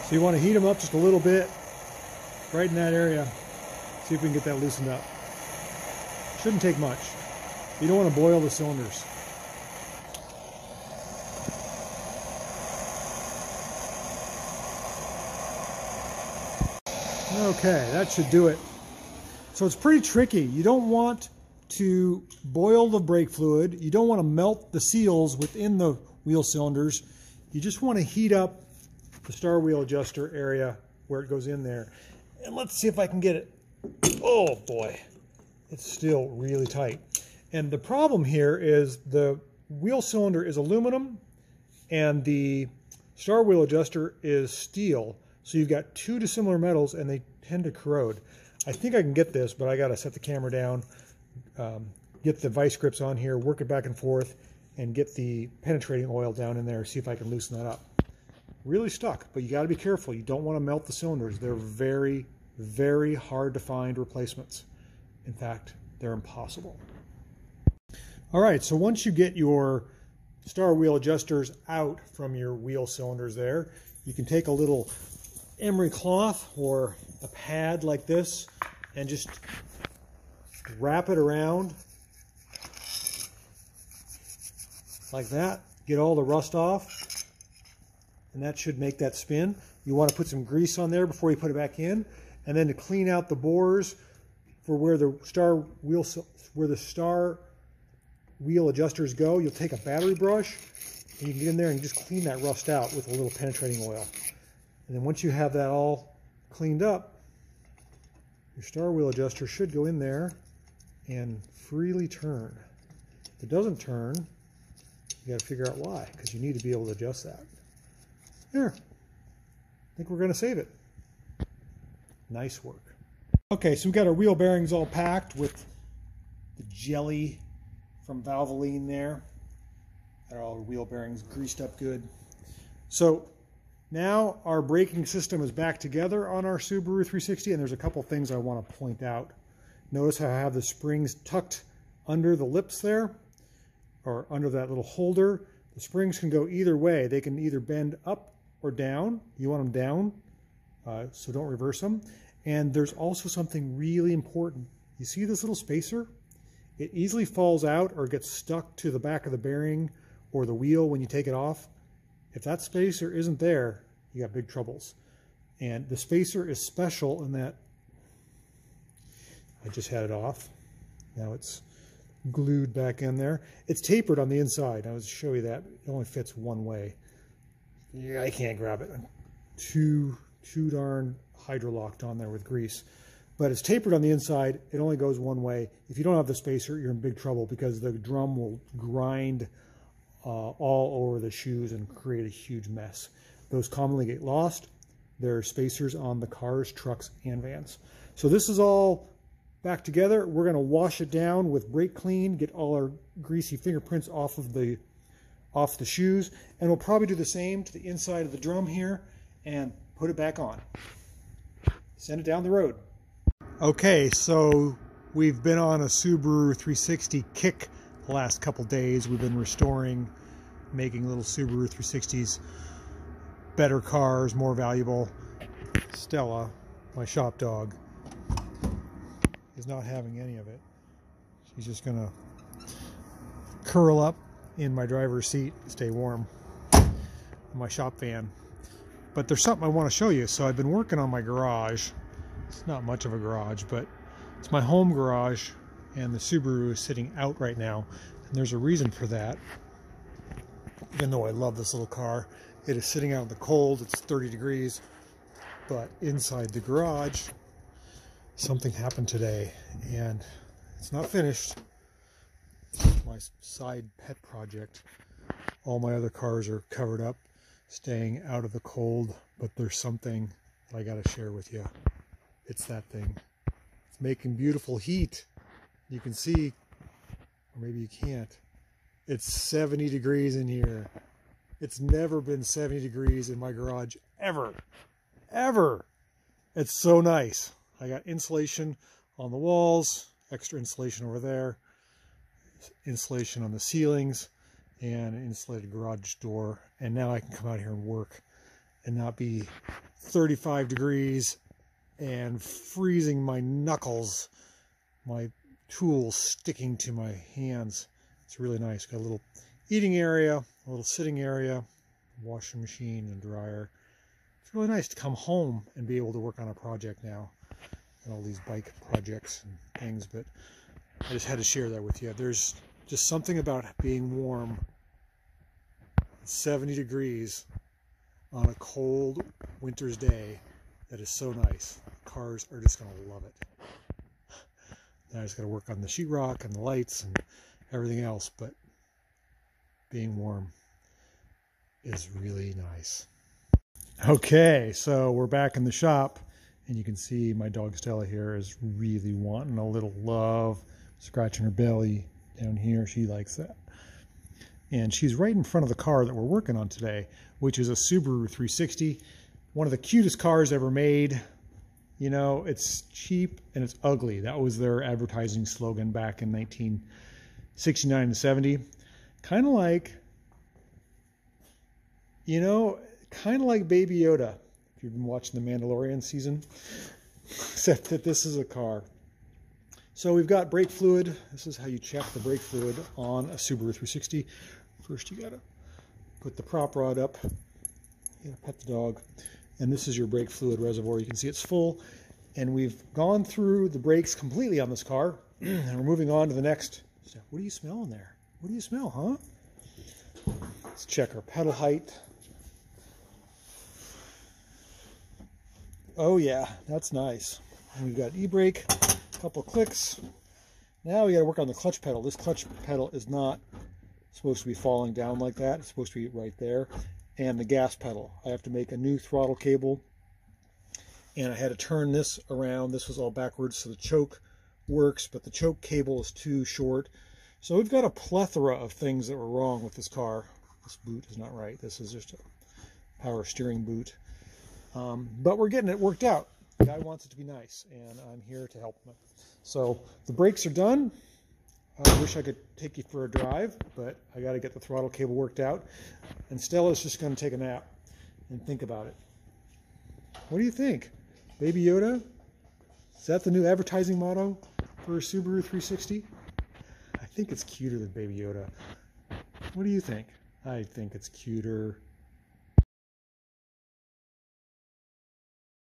So you want to heat them up just a little bit, right in that area. See if we can get that loosened up. Shouldn't take much. You don't want to boil the cylinders. Okay, that should do it. So it's pretty tricky. You don't want to boil the brake fluid. You don't want to melt the seals within the wheel cylinders. You just want to heat up the star wheel adjuster area where it goes in there. And let's see if I can get it. Oh boy, it's still really tight. And the problem here is the wheel cylinder is aluminum and the star wheel adjuster is steel. So you've got two dissimilar metals and they tend to corrode. I think I can get this, but I got to set the camera down, get the vice grips on here, work it back and forth, and get the penetrating oil down in there, see if I can loosen that up. Really stuck, but you got to be careful. You don't want to melt the cylinders. They're very, very hard to find replacements. In fact, they're impossible. All right, so once you get your star wheel adjusters out from your wheel cylinders there, you can take a little emery cloth or a pad like this and just wrap it around like that. Get all the rust off, and that should make that spin. You want to put some grease on there before you put it back in, and then to clean out the bores for where the star wheel adjusters go, you'll take a battery brush and you can get in there and just clean that rust out with a little penetrating oil. And then once you have that all cleaned up, your star wheel adjuster should go in there and freely turn. If it doesn't turn, you got to figure out why, because you need to be able to adjust that. There. I think we're going to save it. Nice work. Okay, so we've got our wheel bearings all packed with the jelly from Valvoline there. Got all our wheel bearings greased up good. So now our braking system is back together on our Subaru 360, and there's a couple things I want to point out. Notice how I have the springs tucked under the lips there, or under that little holder. The springs can go either way. They can either bend up or down. You want them down, so don't reverse them. And there's also something really important. You see this little spacer? It easily falls out or gets stuck to the back of the bearing or the wheel when you take it off. If that spacer isn't there, you got big troubles. And the spacer is special in that I just had it off. Now it's glued back in there. It's tapered on the inside. I will show you that. It only fits one way. Yeah, I can't grab it. I'm too darn hydrolocked on there with grease. But it's tapered on the inside. It only goes one way. If you don't have the spacer, you're in big trouble because the drum will grind all over the shoes and create a huge mess. Those commonly get lost. There are spacers on the cars, trucks, and vans. So this is all back together. We're going to wash it down with brake clean, get all our greasy fingerprints off the shoes, and we'll probably do the same to the inside of the drum here and put it back on. Send it down the road. Okay, so we've been on a Subaru 360 kick the last couple days. We've been restoring, making little Subaru 360s better cars, more valuable. Stella, my shop dog, is not having any of it. She's just gonna curl up in my driver's seat, stay warm, in my shop van. But there's something I want to show you. So I've been working on my garage. It's not much of a garage, but it's my home garage, and the Subaru is sitting out right now. And there's a reason for that. Even though I love this little car, it is sitting out in the cold. It's 30 degrees. But inside the garage, something happened today, and it's not finished. It's my side pet project. All my other cars are covered up, staying out of the cold, but there's something that I got to share with you. It's that thing. It's making beautiful heat. You can see, or maybe you can't. It's 70 degrees in here. It's never been 70 degrees in my garage ever. Ever. It's so nice. I got insulation on the walls, extra insulation over there, insulation on the ceilings, and an insulated garage door. And now I can come out here and work. and not be 35 degrees and freezing my knuckles, my tools sticking to my hands. It's really nice. Got a little eating area, a little sitting area, washing machine and dryer. It's really nice to come home and be able to work on a project now, and all these bike projects and things, but I just had to share that with you. There's just something about being warm, 70 degrees on a cold winter's day, that is so nice. Cars are just going to love it. Now I just got to work on the sheetrock and the lights and everything else, but being warm is really nice. Okay, so we're back in the shop, and you can see my dog Stella here is really wanting a little love, scratching her belly down here. She likes that. And she's right in front of the car that we're working on today, which is a Subaru 360, one of the cutest cars ever made. You know, it's cheap and it's ugly. That was their advertising slogan back in 1969 and 70. Kind of like, you know, kind of like Baby Yoda, if you've been watching the Mandalorian season, except that this is a car. So we've got brake fluid. This is how you check the brake fluid on a Subaru 360. First, you gotta put the prop rod up. You gotta pet the dog. And this is your brake fluid reservoir. You can see it's full. And we've gone through the brakes completely on this car. And we're moving on to the next step. What do you smell in there? What do you smell, huh? Let's check our pedal height. Oh yeah, that's nice. And we've got e-brake, a couple clicks. Now we got to work on the clutch pedal. This clutch pedal is not supposed to be falling down like that. It's supposed to be right there. And the gas pedal. I have to make a new throttle cable. And I had to turn this around. This was all backwards, so the choke works, but the choke cable is too short. So we've got a plethora of things that were wrong with this car. This boot is not right. This is just a power steering boot. But we're getting it worked out. The guy wants it to be nice, and I'm here to help him. So the brakes are done. I wish I could take you for a drive, but I got to get the throttle cable worked out. And Stella's just going to take a nap and think about it. What do you think? Baby Yoda? Is that the new advertising motto for a Subaru 360? I think it's cuter than Baby Yoda. What do you think? I think it's cuter.